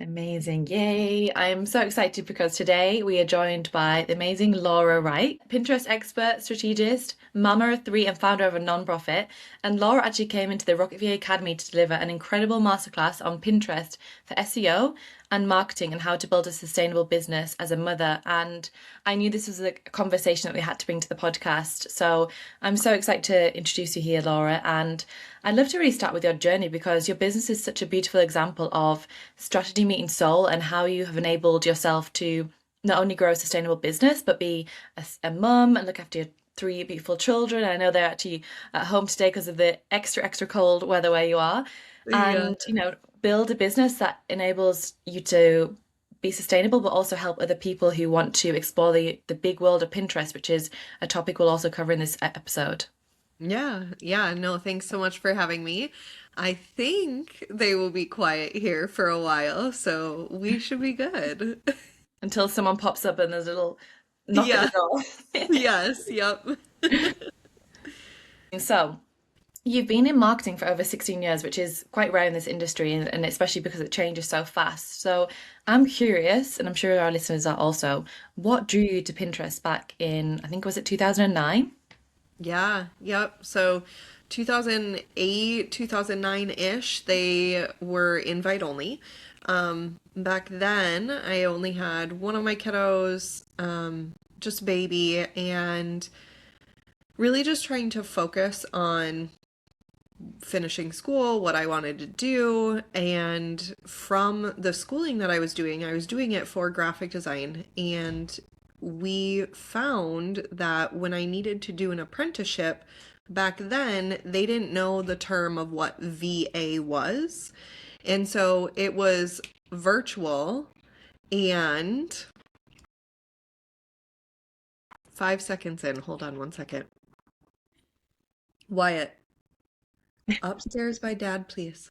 Amazing. Yay. I'm so excited because today we are joined by the amazing Laura Wright, Pinterest expert, strategist, mama of three, and founder of a nonprofit. And Laura actually came into the Rocket VA Academy to deliver an incredible masterclass on Pinterest for SEO and marketing and how to build a sustainable business as a mother. And I knew this was a conversation that we had to bring to the podcast. So I'm so excited to introduce you here, Laura. And I'd love to really start with your journey because your business is such a beautiful example of strategy meeting soul and how you have enabled yourself to not only grow a sustainable business, but be a mum and look after your three beautiful children. I know they're actually at home today because of the extra cold weather where you are. Yeah. And, build a business that enables you to be sustainable, but also help other people who want to explore the big world of Pinterest, which is a topic we'll also cover in this episode. Yeah. Yeah. No, thanks so much for having me. I think they will be quiet here for a while, so we should be good. Until someone pops up and there's a little knock at the Yeah. door. Yes. Yep. So, you've been in marketing for over 16 years, which is quite rare in this industry, and especially because it changes so fast. So, I'm curious, and I'm sure our listeners are also, what drew you to Pinterest back in, I think, was it 2009? Yeah. Yep. So 2008, 2009-ish, they were invite only. Back then, I only had one of my kiddos, just a baby, and really just trying to focus on finishing school, what I wanted to do. And from the schooling that I was doing it for graphic design. And we found that when I needed to do an apprenticeship, back then, they didn't know the term of what VA was. And so it was virtual and 5 seconds in. Hold on 1 second. Wyatt, upstairs by dad, please.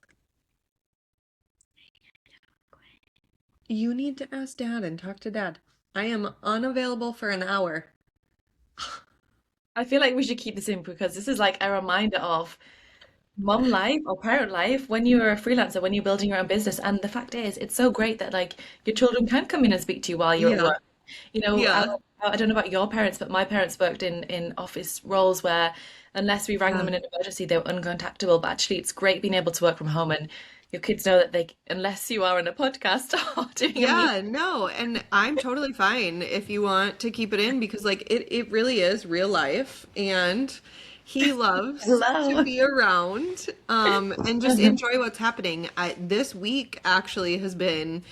You need to ask dad and talk to dad. I am unavailable for an hour. I feel like we should keep this in because this is like a reminder of mom life or parent life when you are a freelancer, when you're building your own business. And the fact is, it's so great that like your children can come in and speak to you while you're at Yeah, work. You know, I, yeah, I don't know about your parents, but my parents worked in office roles where unless we rang yeah. them in an emergency, they were uncontactable. But actually, it's great being able to work from home and your kids know that they, unless you are on a podcast or doing a meeting. Yeah, no, and I'm totally fine if you want to keep it in because like it really is real life and he loves to Hello. be around and just enjoy what's happening. This week actually has been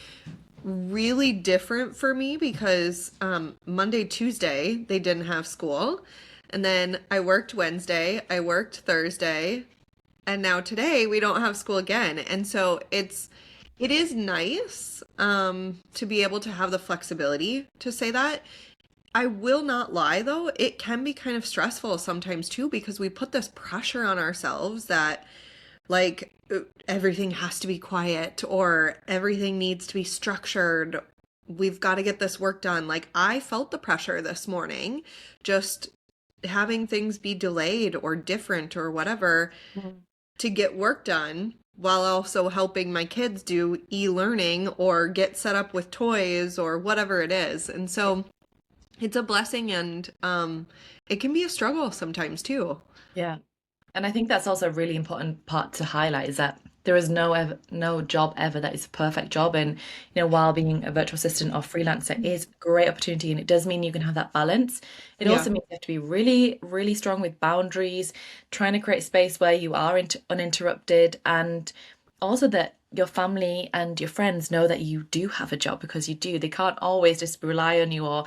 really different for me because Monday, Tuesday, they didn't have school. And then I worked Wednesday, I worked Thursday, and now today we don't have school again. And so it is nice to be able to have the flexibility to say that. I will not lie though, it can be kind of stressful sometimes too because we put this pressure on ourselves that like everything has to be quiet or everything needs to be structured. We've got to get this work done. Like I felt the pressure this morning, just having things be delayed or different or whatever to get work done while also helping my kids do e-learning or get set up with toys or whatever it is. And so it's a blessing and it can be a struggle sometimes too. Yeah. And I think that's also a really important part to highlight is that there is no job ever that is a perfect job. And, while being a virtual assistant or freelancer is a great opportunity and it does mean you can have that balance. It Yeah. also means you have to be really, really strong with boundaries, trying to create space where you are uninterrupted, and also that your family and your friends know that you do have a job because you do. They can't always just rely on you or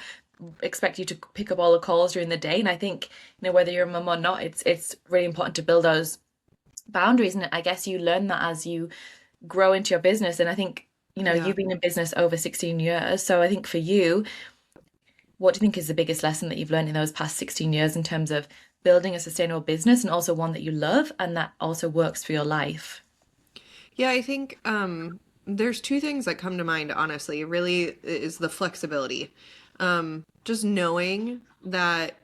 expect you to pick up all the calls during the day. And I think, whether you're a mum or not, it's really important to build those boundaries. And I guess you learn that as you grow into your business. And I think, Yeah. you've been in business over 16 years. So I think for you, what do you think is the biggest lesson that you've learned in those past 16 years in terms of building a sustainable business and also one that you love and that also works for your life? Yeah, I think there's two things that come to mind, honestly. It really is the flexibility. Just knowing that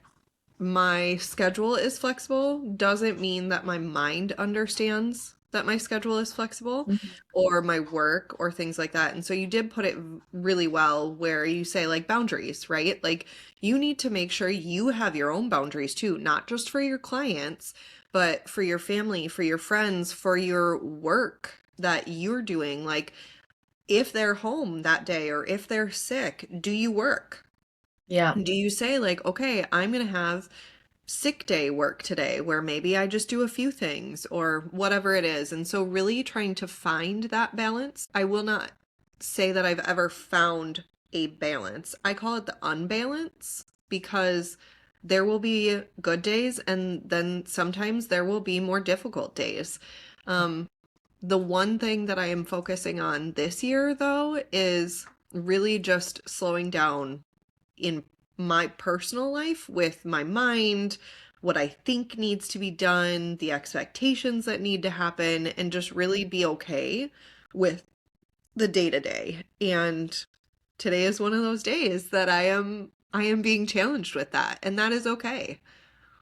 my schedule is flexible doesn't mean that my mind understands that my schedule is flexible Mhm. or my work or things like that. And so you did put it really well where you say like boundaries, right? Like you need to make sure you have your own boundaries too, not just for your clients, but for your family, for your friends, for your work that you're doing. Like if they're home that day or if they're sick, do you work? Yeah. Do you say like, okay, I'm going to have sick day work today where maybe I just do a few things or whatever it is. And so really trying to find that balance. I will not say that I've ever found a balance. I call it the unbalance because there will be good days and then sometimes there will be more difficult days. Um, the one thing that I am focusing on this year though is really just slowing down in my personal life with my mind, what I think needs to be done, the expectations that need to happen, and just really be okay with the day to day. And today is one of those days that I am being challenged with that, and that is okay.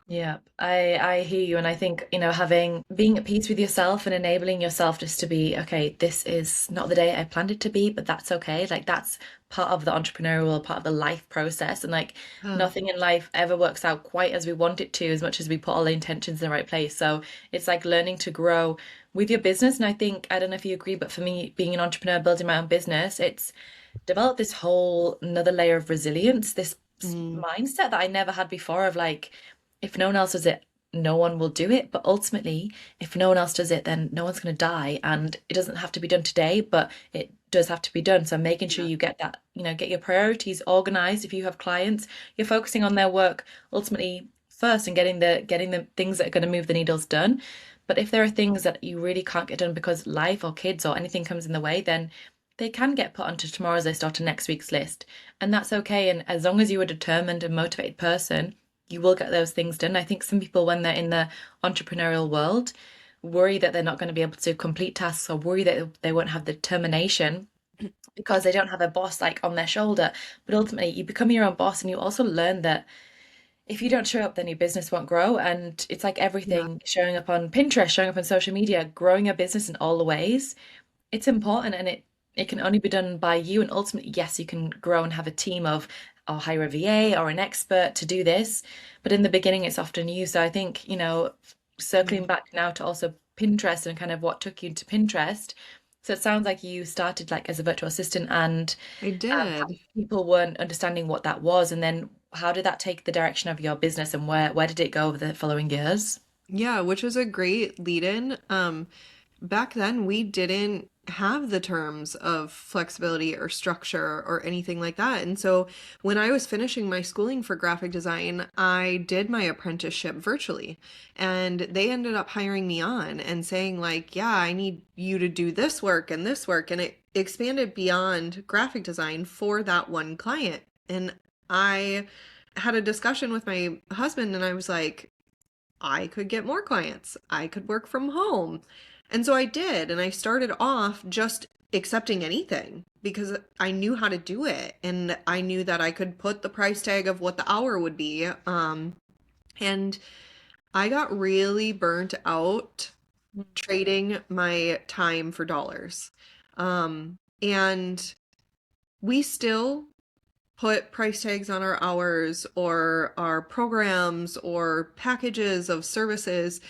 Yeah, I hear you, and I think, having being at peace with yourself and enabling yourself just to be, okay, this is not the day I planned it to be, but that's okay. Like that's part of the entrepreneurial, part of the life process, and like Uh, nothing in life ever works out quite as we want it to, as much as we put all the intentions in the right place. So it's like learning to grow with your business, and I think I don't know if you agree, but for me, being an entrepreneur, building my own business, it's developed this whole another layer of resilience, this mm, mindset that I never had before of like, if no one else does it, no one will do it. But ultimately, if no one else does it, then no one's going to die. And it doesn't have to be done today, but it does have to be done. So making sure yeah. you get that, get your priorities organized. If you have clients, you're focusing on their work ultimately first and getting the things that are going to move the needles done. But if there are things that you really can't get done because life or kids or anything comes in the way, then they can get put onto tomorrow's list or to next week's list. And that's okay. And as long as you're a determined and motivated person, you will get those things done. I think some people, when they're in the entrepreneurial world, worry that they're not going to be able to complete tasks or worry that they won't have the determination because they don't have a boss like on their shoulder. But ultimately, you become your own boss and you also learn that if you don't show up, then your business won't grow. And it's like Yeah. everything showing up on Pinterest, showing up on social media, growing your business in all the ways. It's important and it can only be done by you. And ultimately, yes, you can grow and have a team of or hire a VA or an expert to do this. But in the beginning, it's often you. So I think, circling Mm. back now to also Pinterest and kind of what took you to Pinterest. So it sounds like you started like as a virtual assistant and I did. people weren't understanding what that was. And then how did that take the direction of your business and where did it go over the following years? Yeah, which was a great lead in. Back then, we didn't have the terms of flexibility or structure or anything like that. And so when I was finishing my schooling for graphic design, I did my apprenticeship virtually. And they ended up hiring me on and saying, like, yeah, I need you to do this work and this work. And it expanded beyond graphic design for that one client. And I had a discussion with my husband, and I was like, I could get more clients. I could work from home. And so I did. And I started off just accepting anything because I knew how to do it. And I knew that I could put the price tag of what the hour would be. And I got really burnt out trading my time for dollars. And we still put price tags on our hours or our programs or packages of services.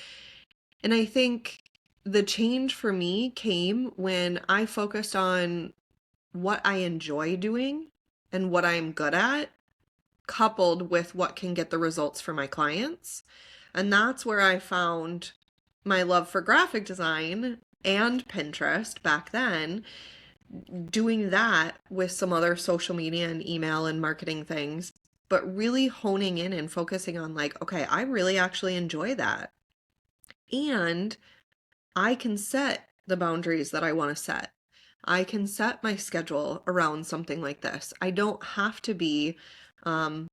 And I think the change for me came when I focused on what I enjoy doing and what I'm good at, coupled with what can get the results for my clients. And that's where I found my love for graphic design and Pinterest back then, doing that with some other social media and email and marketing things, but really honing in and focusing on like, okay, I really actually enjoy that. And I can set the boundaries that I want to set. I can set my schedule around something like this. I don't have to be um,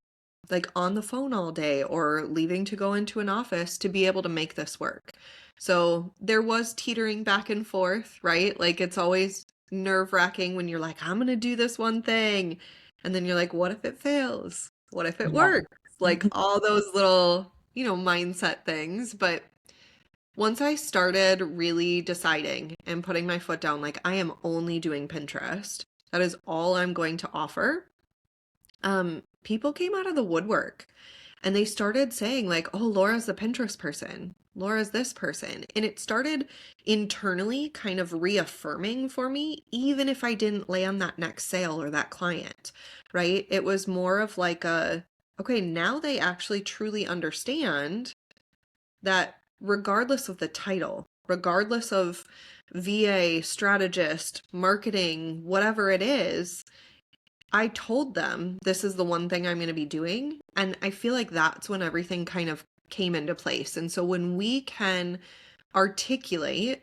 like on the phone all day or leaving to go into an office to be able to make this work. So there was teetering back and forth, right? Like it's always nerve-wracking when you're like, I'm gonna do this one thing. And then you're like, what if it fails? What if it Yeah. works? Like all those little, mindset things. But once I started really deciding and putting my foot down, like I am only doing Pinterest, that is all I'm going to offer. People came out of the woodwork and they started saying like, "Oh, Laura's the Pinterest person. Laura's this person." And it started internally kind of reaffirming for me, even if I didn't land that next sale or that client, right? It was more of like okay, now they actually truly understand that regardless of the title, regardless of VA, strategist, marketing, whatever it is, I told them this is the one thing I'm going to be doing. And I feel like that's when everything kind of came into place. And so when we can articulate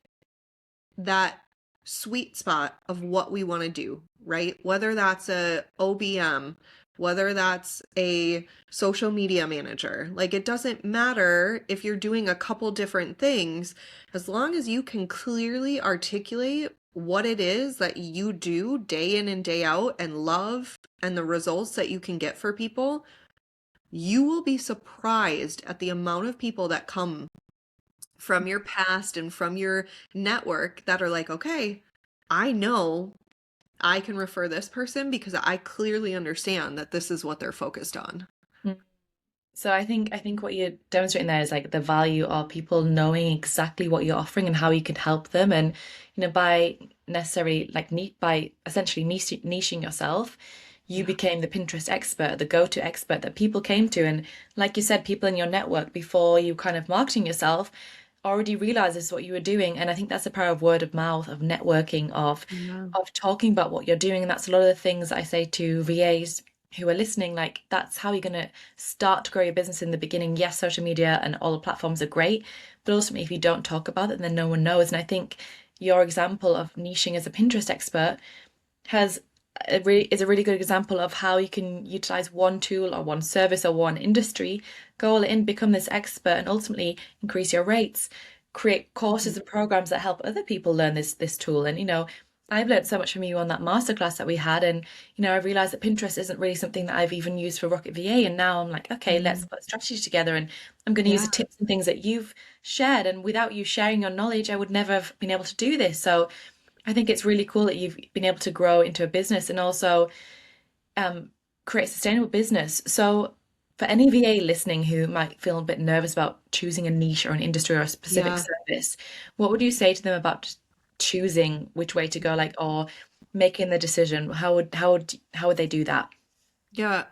that sweet spot of what we want to do, right? Whether that's a OBM, whether that's a social media manager, like it doesn't matter if you're doing a couple different things, as long as you can clearly articulate what it is that you do day in and day out and love and the results that you can get for people, you will be surprised at the amount of people that come from your past and from your network that are like, okay, I know I can refer this person because I clearly understand that this is what they're focused on. Mm. So I think what you're demonstrating there is like the value of people knowing exactly what you're offering and how you can help them, and by necessarily like by essentially niching yourself, you Yeah. became the Pinterest expert, the go-to expert that people came to, and like you said, people in your network before you kind of marketing yourself already realized this is what you were doing, and I think that's the power of word of mouth, of networking, of Yeah. talking about what you're doing, and that's a lot of the things that I say to VAs who are listening, like that's how you're going to start to grow your business in the beginning. Yes, social media and all the platforms are great, but ultimately, if you don't talk about it, then no one knows. And I think your example of niching as a Pinterest expert has is a really good example of how you can utilize one tool or one service or one industry, go all in, become this expert, and ultimately increase your rates, create courses and programs that help other people learn this tool. And I've learned so much from you on that masterclass that we had, and I realized that Pinterest isn't really something that I've even used for Rocket VA, and now I'm like, okay, let's Mm. put a strategy together, and I'm going to use Yeah. the tips and things that you've shared, and without you sharing your knowledge, I would never have been able to do this. So I think it's really cool that you've been able to grow into a business and also um, create a sustainable business. So, for any VA listening who might feel a bit nervous about choosing a niche or an industry or a specific Yeah. service, what would you say to them about choosing which way to go, like, or making the decision? How would they do that? Yeah.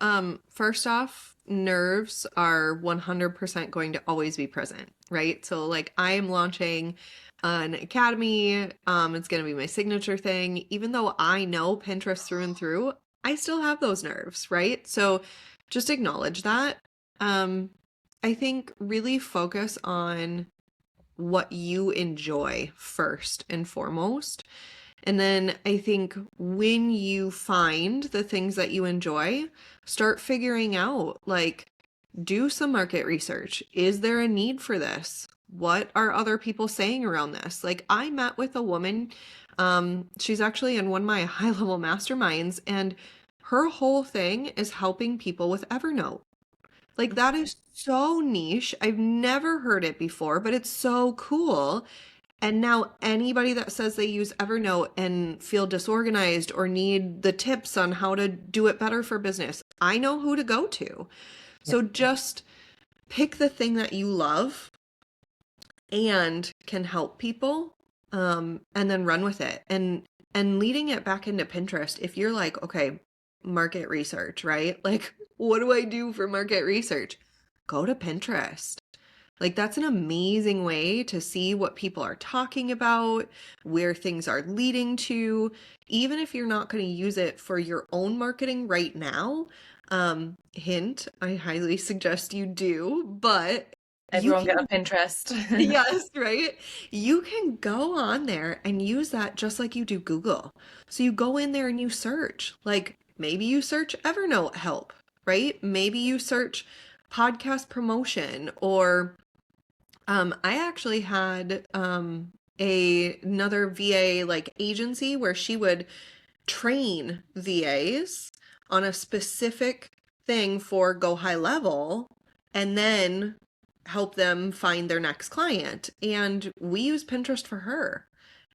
First off, nerves are 100% going to always be present, right? So like I am launching an academy. It's going to be my signature thing. Even though I know Pinterest through and through, I still have those nerves, right? So just acknowledge that. Um, I think really focus on what you enjoy first and foremost. And then I think when you find the things that you enjoy, start figuring out like, do some market research. Is there a need for this? What are other people saying around this? Like, I met with a woman, she's actually in one of my high level masterminds, and her whole thing is helping people with Evernote. Like, that is so niche. I've never heard it before, but it's so cool. And now anybody that says they use Evernote and feel disorganized or need the tips on how to do it better for business, I know who to go to. Yeah. So just pick the thing that you love and can help people, and then run with it. And leading it back into Pinterest, if you're like, okay, market research, right? Like, what do I do for market research? Go to Pinterest. Like, that's an amazing way to see what people are talking about, where things are leading to, even if you're not going to use it for your own marketing right now. Hint, I highly suggest you do, but you Everyone get can, on Pinterest. yes, right? You can go on there and use that just like you do Google. So you go in there and you search, like maybe you search Evernote help, right? Maybe you search podcast promotion or I actually had another VA like agency where she would train VAs on a specific thing for go high level, and then help them find their next client. And we use Pinterest for her.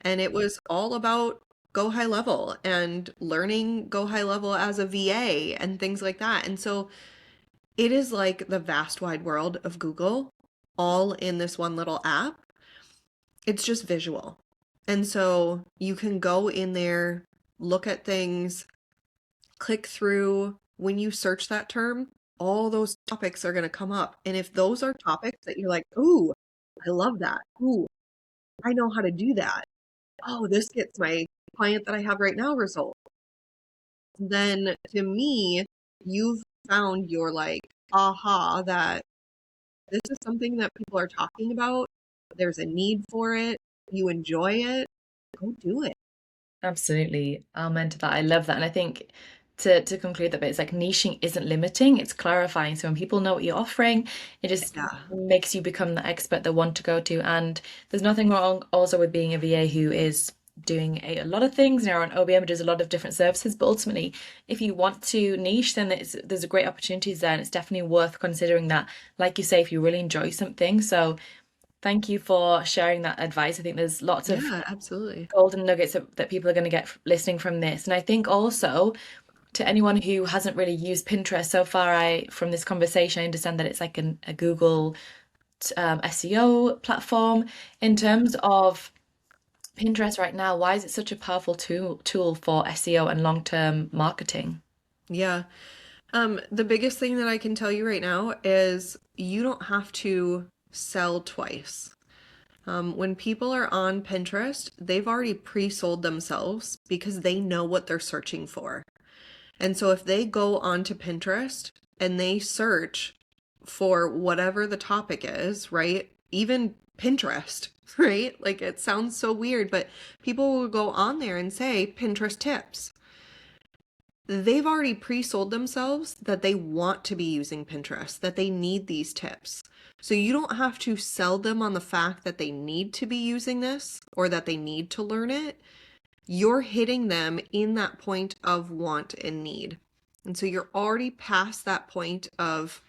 And it was all about go high level and learning go high level as a VA and things like that. And so it is like the vast wide world of Google all in this one little app. It's just visual. And so you can go in there, look at things, click through. When you search that term, all those topics are going to come up. And if those are topics that you're like, ooh, I love that. Ooh, I know how to do that. Oh, this gets my client that I have right now result. Then to me, you've found your like aha that this is something that people are talking about. There's a need for it. You enjoy it. Go do it. Absolutely. Amen to that. I love that. And I think to conclude that bit, it's like niching isn't limiting, it's clarifying. So when people know what you're offering, it just Yeah. makes you become the expert they want to go to. And there's nothing wrong also with being a VA who is doing a lot of things. You know, an OBM does a lot of different services, but ultimately, if you want to niche, then there's a great opportunities there, and it's definitely worth considering that. Like you say, if you really enjoy something. So thank you for sharing that advice. I think there's lots of Yeah, absolutely. golden nuggets that people are going to get listening from this. And I think also to anyone who hasn't really used Pinterest so far, from this conversation, I understand that it's like a Google SEO platform. In terms of Pinterest right now, why is it such a powerful tool for SEO and long-term marketing? Yeah. The biggest thing that I can tell you right now is you don't have to sell twice. When people are on Pinterest, they've already pre-sold themselves because they know what they're searching for. And so if they go onto Pinterest and they search for whatever the topic is, right? Even Pinterest, right? Like it sounds so weird, but people will go on there and say Pinterest tips. They've already pre-sold themselves that they want to be using Pinterest, that they need these tips. So you don't have to sell them on the fact that they need to be using this or that they need to learn it. You're hitting them in that point of want and need. And so you're already past that point of,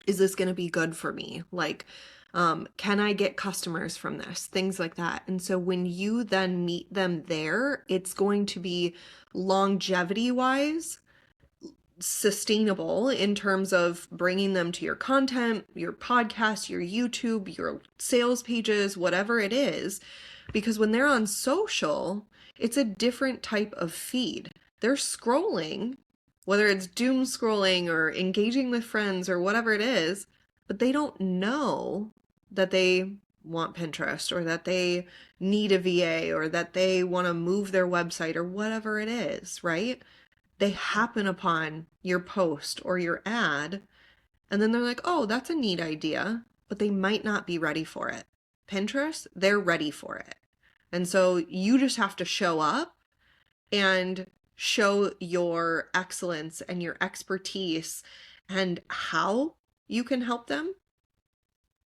is this going to be good for me? Like, can I get customers from this? Things like that. And so when you then meet them there, it's going to be longevity wise sustainable in terms of bringing them to your content, your podcast, your YouTube, your sales pages, whatever it is. Because when they're on social, it's a different type of feed. They're scrolling, whether it's doom scrolling or engaging with friends or whatever it is, but they don't know that they want Pinterest or that they need a VA or that they want to move their website or whatever it is, right? They happen upon your post or your ad, and then they're like, oh, that's a neat idea, but they might not be ready for it. Pinterest, they're ready for it. And so you just have to show up and show your excellence and your expertise and how you can help them.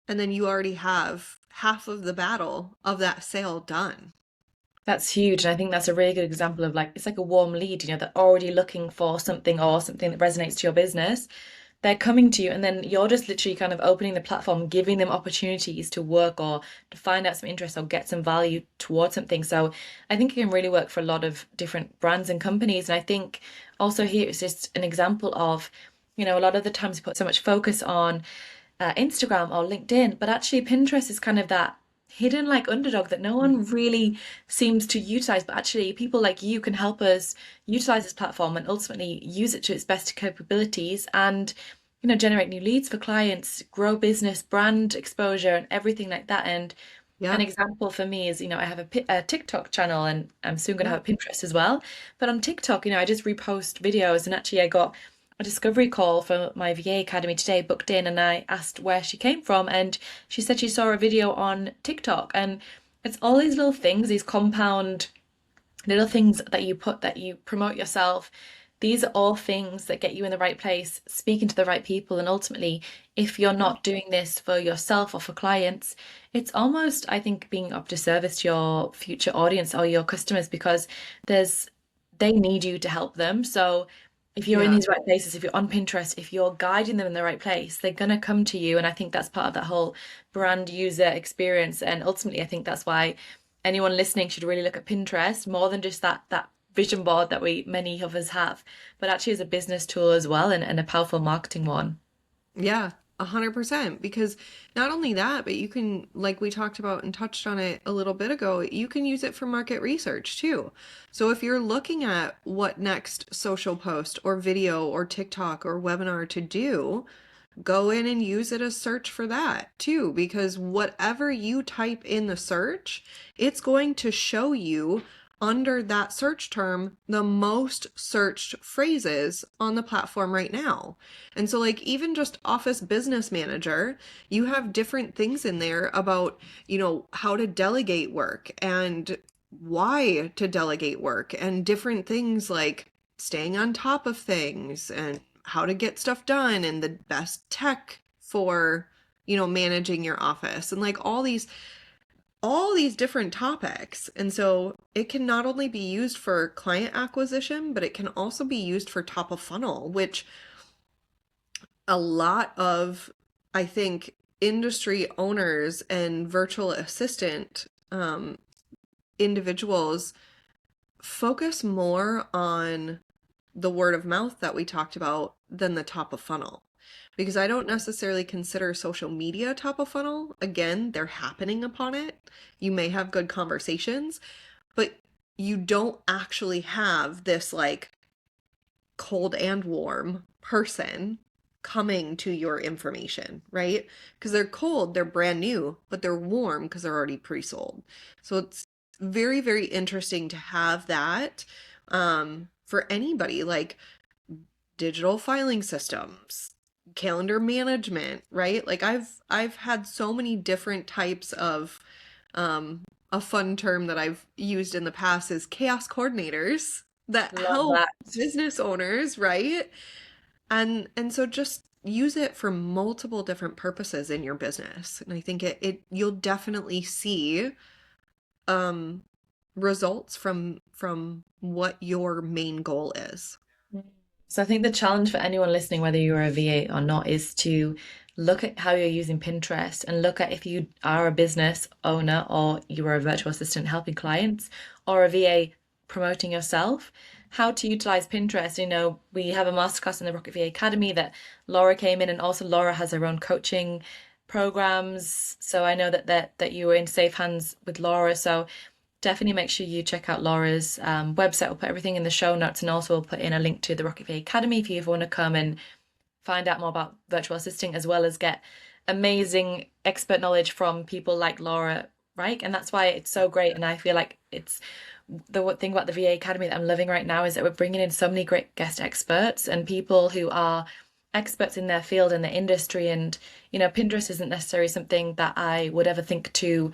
And then you already have half of the battle of that sale done. That's huge. And I think that's a really good example of like, it's like a warm lead, you know, they're already looking for something or something that resonates to your business. They're coming to you, and then you're just literally kind of opening the platform, giving them opportunities to work or to find out some interest or get some value towards something. So I think it can really work for a lot of different brands and companies. And I think also here it's just an example of, you know, a lot of the times we put so much focus on Instagram or LinkedIn, but actually Pinterest is kind of that hidden like underdog that no one really seems to utilize. But actually, people like you can help us utilize this platform and ultimately use it to its best capabilities and, you know, generate new leads for clients, grow business, brand exposure, and everything like that. And an Yeah. example for me is, you know, I have a TikTok channel and I'm soon going to Yeah. have a Pinterest as well. But on TikTok, you know, I just repost videos, and actually I got a discovery call for my VA Academy today booked in, and I asked where she came from, and she said she saw a video on TikTok. And it's all these little things, these compound little things that you put, that you promote yourself. These are all things that get you in the right place, speaking to the right people. And ultimately, if you're Yeah. not doing this for yourself or for clients, it's almost, I think, being of disservice to your future audience or your customers, because there's they need you to help them. So if you're in Yeah. these right places, if you're on Pinterest, if you're guiding them in the right place, they're going to come to you. And I think that's part of that whole brand user experience. And ultimately, I think that's why anyone listening should really look at Pinterest more than just that vision board that we many of us have, but actually as a business tool as well, and a powerful marketing one. Yeah, 100%. Because not only that, but you can, like we talked about and touched on it a little bit ago, you can use it for market research too. So if you're looking at what next social post or video or TikTok or webinar to do, go in and use it as search for that too, because whatever you type in the search, it's going to show you under that search term the most searched phrases on the platform right now. And so, like, even just Office Business Manager, you have different things in there about, how to delegate work and why to delegate work and different things like staying on top of things and how to get stuff done and the best tech for, managing your office and like all these different topics. And so it can not only be used for client acquisition, but it can also be used for top of funnel, which a lot of, I think, industry owners and virtual assistant individuals focus more on the word of mouth that we talked about than the top of funnel. Because I don't necessarily consider social media top of funnel. Again, they're happening upon it. You may have good conversations, but you don't actually have this like cold and warm person coming to your information, right? Because they're cold, they're brand new, but they're warm because they're already pre-sold. So it's very, very interesting to have that for anybody, like digital filing systems, calendar management, right? Like I've had so many different types of a fun term that I've used in the past is chaos coordinators that Love help that. business owners, right? And so just use it for multiple different purposes in your business. And I think it you'll definitely see um results from what your main goal is. So I think the challenge for anyone listening, whether you're a VA or not, is to look at how you're using Pinterest and look at if you are a business owner or you are a virtual assistant helping clients or a VA promoting yourself, how to utilize Pinterest. We have a masterclass in the Rocket VA Academy that Laura came in, and also Laura has her own coaching programs. So I know that you were in safe hands with Laura. So definitely make sure you check out Laura's website. We'll put everything in the show notes, and also we'll put in a link to the Rocket VA Academy if you ever want to come and find out more about virtual assisting, as well as get amazing expert knowledge from people like Laura Rike. And that's why it's so great. And I feel like it's the thing about the VA Academy that I'm loving right now is that we're bringing in so many great guest experts and people who are experts in their field and their industry. And Pinterest isn't necessarily something that I would ever think to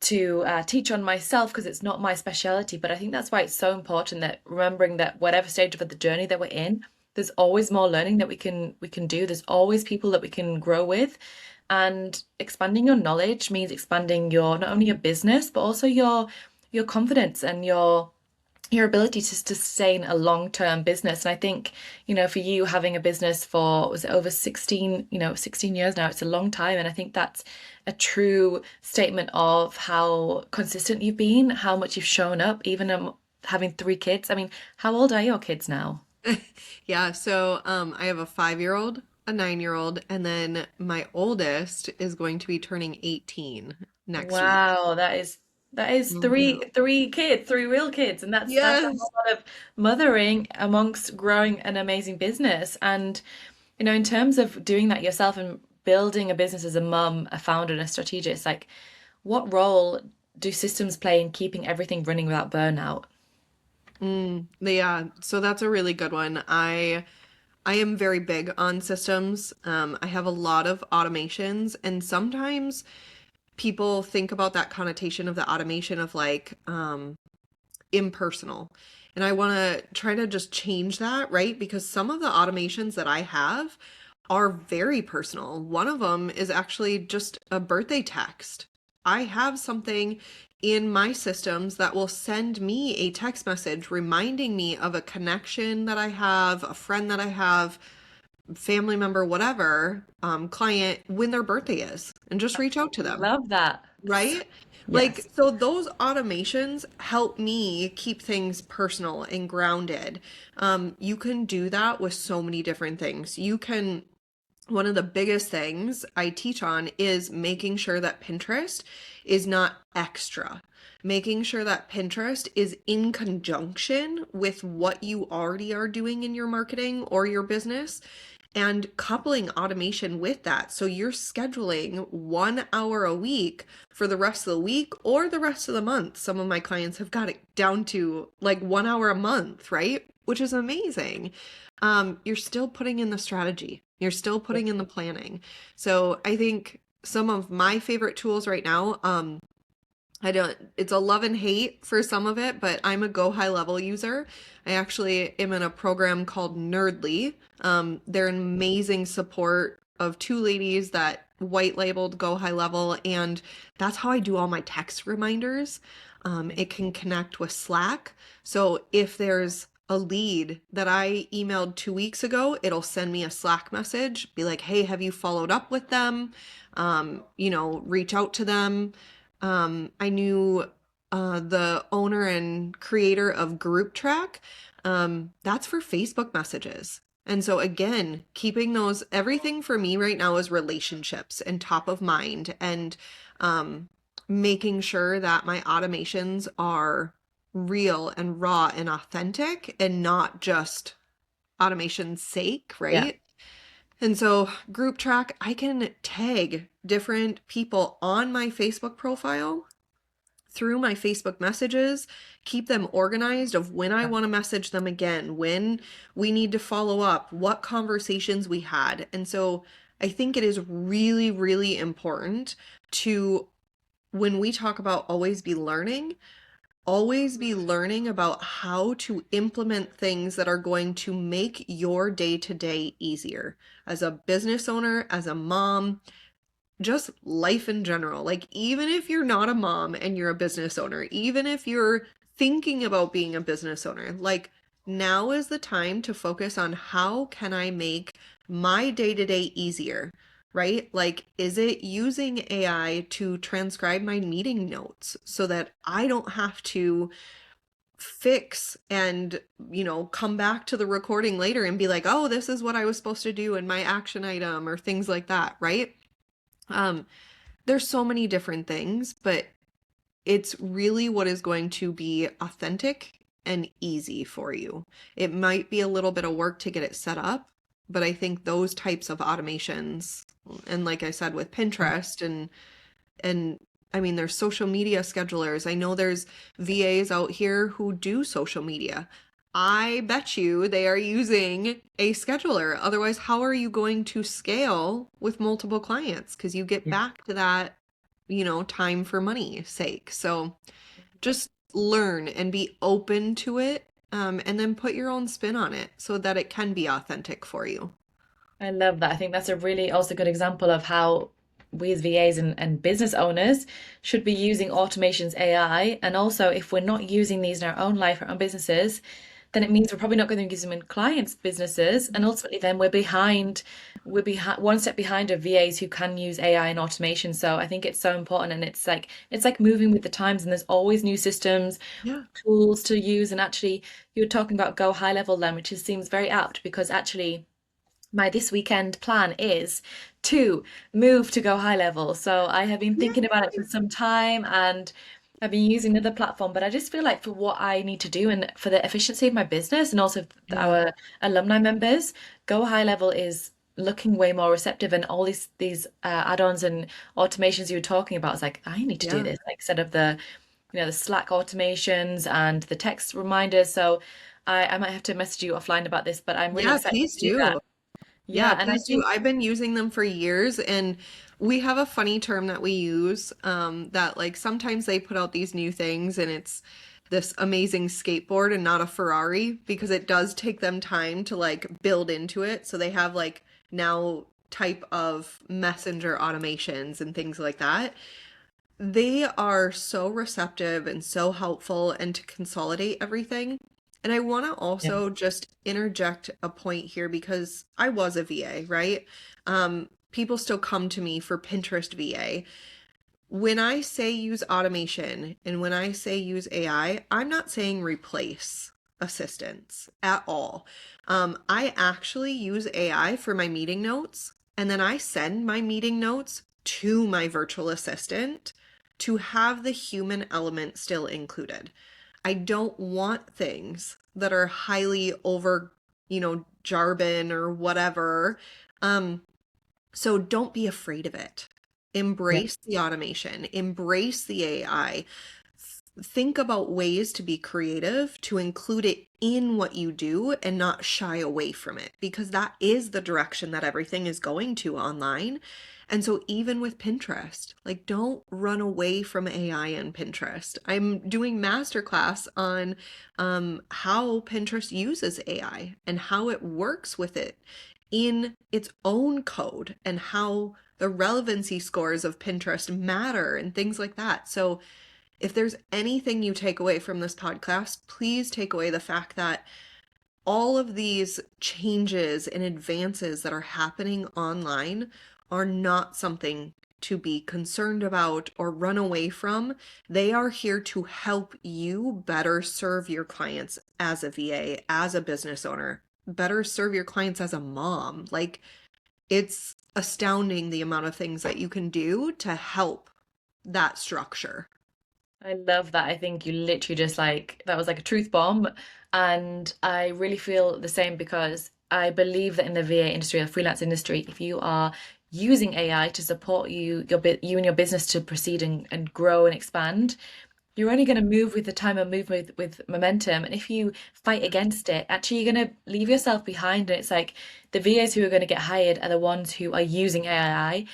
teach on myself because it's not my specialty. But I think that's why it's so important that remembering that whatever stage of the journey that we're in, there's always more learning that we can do. There's always people that we can grow with. And expanding your knowledge means expanding your not only your business, but also your confidence and your ability to sustain a long-term business. And I think, for you having a business for, was it over 16 years now, it's a long time. And I think that's a true statement of how consistent you've been, how much you've shown up, even having 3 kids. I mean, how old are your kids now? Yeah, so I have a 5-year-old, a 9-year-old, and then my oldest is going to be turning 18 next week. Wow, that is three Mhm. three kids, 3 real kids, and that's a Yes. whole lot of mothering amongst growing an amazing business. And in terms of doing that yourself and building a business as a mum, a founder, and a strategist, like what role do systems play in keeping everything running without burnout? Yeah, so that's a really good one. I am very big on systems. I have a lot of automations, and sometimes people think about that connotation of the automation of like impersonal. And I want to try to just change that, right? Because some of the automations that I have are very personal. One of them is actually just a birthday text. I have something in my systems that will send me a text message reminding me of a connection that I have, a friend that I have, family member, whatever, client, when their birthday is, and just reach out to them, Love that. right? Like, Yes. so those automations help me keep things personal and grounded. You can do that with so many different things. You can, one of the biggest things I teach on is making sure that Pinterest is not extra. Making sure that Pinterest is in conjunction with what you already are doing in your marketing or your business, and coupling automation with that. So you're scheduling 1 hour a week for the rest of the week or the rest of the month. Some of my clients have got it down to like 1 hour a month, right? Which is amazing. You're still putting in the strategy, you're still putting in the planning. So I think some of my favorite tools right now, I don't, it's a love and hate for some of it, but I'm a Go High Level user. I actually am in a program called Nerdly. They're an amazing support of two ladies that white labeled Go High Level, and that's how I do all my text reminders. It can connect with Slack. So if there's a lead that I emailed 2 weeks ago, it'll send me a Slack message, be like, hey, have you followed up with them? Reach out to them. I knew the owner and creator of Group Track. That's for Facebook messages. And so again, keeping those, everything for me right now is relationships and top of mind, and making sure that my automations are real and raw and authentic and not just automation's sake, Yeah. right? And so, Group Track, I can tag different people on my Facebook profile through my Facebook messages, keep them organized of when I want to message them again, when we need to follow up, what conversations we had. And so, I think it is really, really important to, when we talk about always be learning about how to implement things that are going to make your day to day easier as a business owner, as a mom, just life in general. Like, even if you're not a mom and you're a business owner, even if you're thinking about being a business owner, like, now is the time to focus on how can I make my day to day easier, right? Like, is it using AI to transcribe my meeting notes so that I don't have to fix and come back to the recording later and be like, oh, this is what I was supposed to do in my action item, or things like that, right? um there's so many different things, but it's really what is going to be authentic and easy for you. It might be a little bit of work to get it set up, but I think those types of automations, and like I said with Pinterest, and I mean, there's social media schedulers. I know there's VAs out here who do social media. I bet you they are using a scheduler. Otherwise, how are you going to scale with multiple clients? Because you get Yeah. back to that, time for money sake. So just learn and be open to it, and then put your own spin on it so that it can be authentic for you. I love that. I think that's a really also good example of how we as VAs and business owners should be using automations AI. And also, if we're not using these in our own life, our own businesses, then it means we're probably not going to use them in clients' businesses. And ultimately, then we're behind one step behind of VAs who can use AI and automation. So I think it's so important. And it's like moving with the times, and there's always new systems, Yeah. tools to use. And actually, you were talking about Go High Level then, which seems very apt because actually my this weekend plan is to move to Go High Level. So I have been thinking about it for some time, and I've been using another platform, but I just feel like for what I need to do and for the efficiency of my business and also Yeah. our alumni members, Go High Level is looking way more receptive, and all these add-ons and automations you were talking about. It's like I need to do Yeah. this, like set up the Slack automations and the text reminders. So I might have to message you offline about this, but I'm really Yeah, excited please to do that. do. Yeah, Yeah, and I please do. think I've been using them for years, and we have a funny term that we use, that like sometimes they put out these new things and it's this amazing skateboard and not a Ferrari, because it does take them time to like build into it. So they have like now type of messenger automations and things like that. they are so receptive and so helpful and to consolidate everything. And I want to Yeah. also just interject a point here because I was a VA, right? People still come to me for Pinterest VA. When I say use automation and when I say use AI, I'm not saying replace assistants at all. I actually use AI for my meeting notes, and then I send my meeting notes to my virtual assistant to have the human element still included. I don't want things that are highly over, jargon or whatever. Um, so don't be afraid of it. Yeah. Embrace the automation, embrace the AI. Think about ways to be creative, to include it in what you do and not shy away from it, because that is the direction that everything is going to online. And so, even with Pinterest, like, don't run away from AI and Pinterest. I'm doing masterclass on how Pinterest uses AI and how it works with it in its own code and how the relevancy scores of Pinterest matter and things like that. So, if there's anything you take away from this podcast, please take away the fact that all of these changes and advances that are happening online are not something to be concerned about or run away from. They are here to help you better serve your clients as a VA, as a business owner, better serve your clients as a mom. Like, it's astounding the amount of things that you can do to help that structure. I love that. I think you literally just like that was like a truth bomb. And I really feel the same because I believe that in the VA industry or freelance industry, if you are using AI to support you and your business to proceed and grow and expand, you're only going to move with the time and move with momentum. And if you fight against it, actually you're going to leave yourself behind. And it's like the VAs who are going to get hired are the ones who are using AI.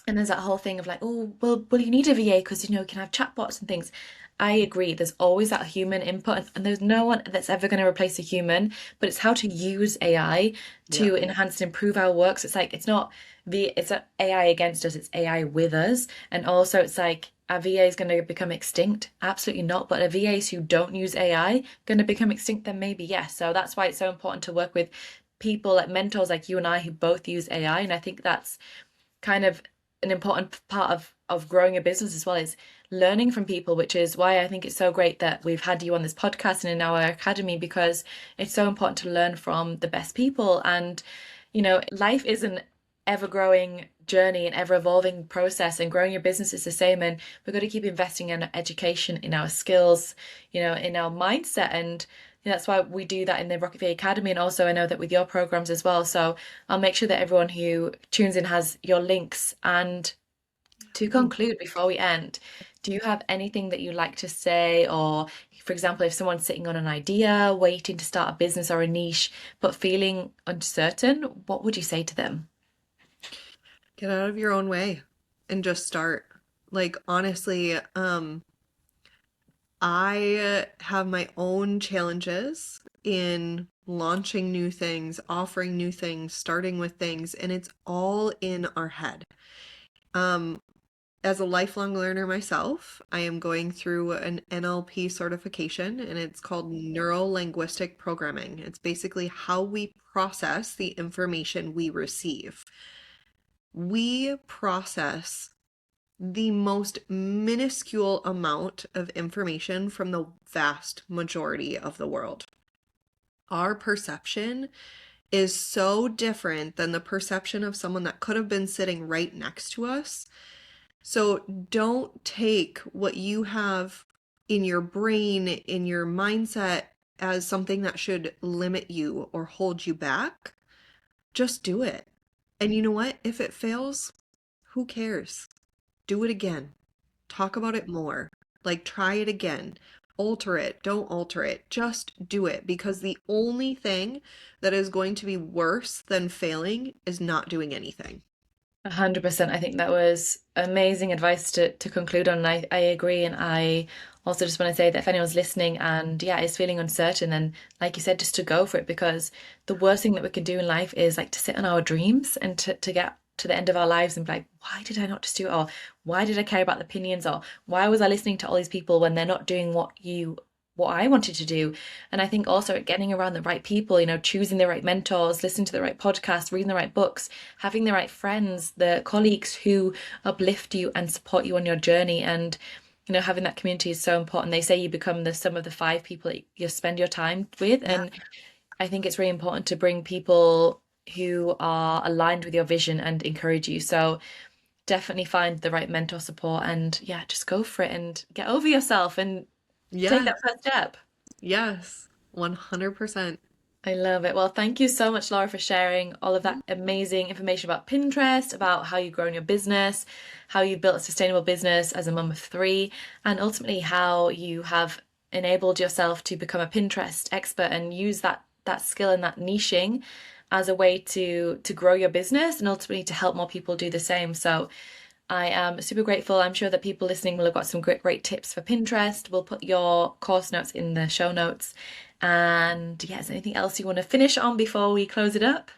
And there's that whole thing of like, oh, well, you need a VA because you can have chatbots and things. I agree. There's always that human input, and there's no one that's ever going to replace a human. But it's how to use AI Yeah. to enhance and improve our work. So it's like it's not AI against us. It's AI with us. And also, it's like a VA is going to become extinct. Absolutely not. But a VAs who don't use AI going to become extinct. Then maybe yes. So that's why it's so important to work with people like mentors like you and I who both use AI. And I think that's kind of an important part of growing a business as well is learning from people, which is why I think it's so great that we've had you on this podcast and in our academy because it's so important to learn from the best people. And life is an ever growing journey and ever evolving process, and growing your business is the same. And we've got to keep investing in education, in our skills, in our mindset. And that's why we do that in the Rocket VA Academy. And also, I know that with your programs as well. So I'll make sure that everyone who tunes in has your links. And to conclude, before we end, do you have anything that you'd like to say? Or, for example, if someone's sitting on an idea, waiting to start a business or a niche, but feeling uncertain, what would you say to them? Get out of your own way and just start. Like, honestly, I have my own challenges in launching new things, offering new things, starting with things, and it's all in our head. Um, as a lifelong learner myself, I am going through an NLP certification, and it's called Neuro Linguistic Programming. It's basically how we process the information we receive. We process the most minuscule amount of information from the vast majority of the world. Our perception is so different than the perception of someone that could have been sitting right next to us. So don't take what you have in your brain, in your mindset, as something that should limit you or hold you back. Just do it. And you know what? If it fails, who cares? Do it again. Talk about it more. Like, try it again. Alter it. Don't alter it. Just do it because the only thing that is going to be worse than failing is not doing anything. 100%. I think that was amazing advice to conclude on. I agree. And I also just want to say that if anyone's listening and yeah, is feeling uncertain, then like you said, just to go for it because the worst thing that we can do in life is like to sit on our dreams and to get to the end of our lives and be like, why did I not just do it? Or why did I care about the opinions? Or why was I listening to all these people when they're not doing what I wanted to do? And I think also getting around the right people, choosing the right mentors, listening to the right podcasts, reading the right books, having the right friends, the colleagues who uplift you and support you on your journey. And having that community is so important. They say you become the sum of the five people that you spend your time with. Yeah. And I think it's really important to bring people who are aligned with your vision and encourage you. So definitely find the right mentor support and yeah, just go for it and get over yourself and take Yeah. that first step. Yes. 100%. I love it. Well, thank you so much, Laura, for sharing all of that amazing information about Pinterest, about how you've grown your business, how you built a sustainable business as a mum of three, and ultimately how you have enabled yourself to become a Pinterest expert and use that skill and that niching as a way to grow your business and ultimately to help more people do the same. So I am super grateful. I'm sure that people listening will have got some great tips for Pinterest. We'll put your course notes in the show notes. And yeah, is there anything else you want to finish on before we close it up?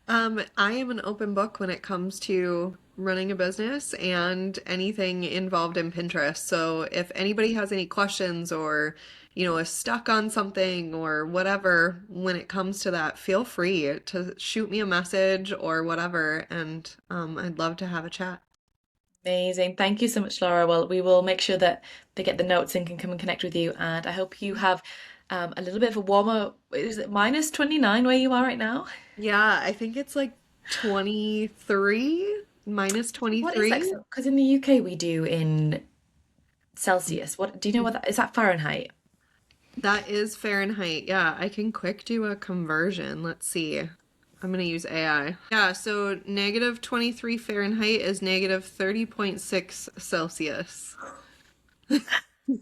I am an open book when it comes to running a business and anything involved in Pinterest. So if anybody has any questions or, is stuck on something or whatever when it comes to that, feel free to shoot me a message or whatever, and I'd love to have a chat. Amazing. Thank you so much, Laura. Well, we will make sure that they get the notes and can come and connect with you. And I hope you have a little bit of a warmer, is it -29 where you are right now? Yeah, I think it's like 23, minus What is that? 23. Because in the UK we do in Celsius. What do you know what that is? That Fahrenheit? That is Fahrenheit. Yeah, I can quick do a conversion. Let's see. I'm gonna use AI. Yeah, so negative 23 Fahrenheit is negative 30.6 Celsius.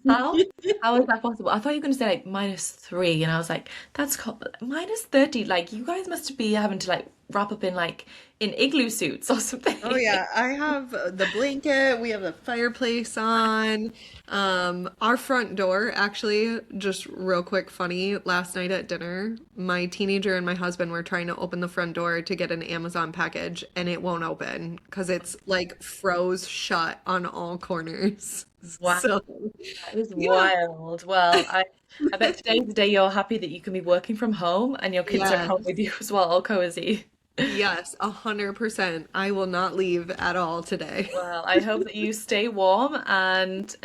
How? How is that possible? I thought you were going to say like -3, and I was like, -30. Like, you guys must be having to like wrap up in in igloo suits or Oh something. yeah, I have the blanket, we have the fireplace on. Our front door, actually, just real quick funny, last night at dinner, my teenager and my husband were trying to open the front door to get an Amazon package and it won't open because it's like froze shut on all corners. Wow, So, that is yeah. wild. Well, I bet today's the day you're happy that you can be working from home and your kids are at home Yes. with you as well, all cozy. Yes, 100%. I will not leave at all today. Well, I hope that you stay warm and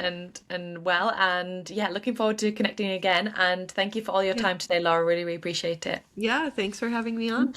well, and yeah, looking forward to connecting again. And thank you for all your Yeah. time today, Laura. Really, really appreciate it. Yeah, thanks for having me on.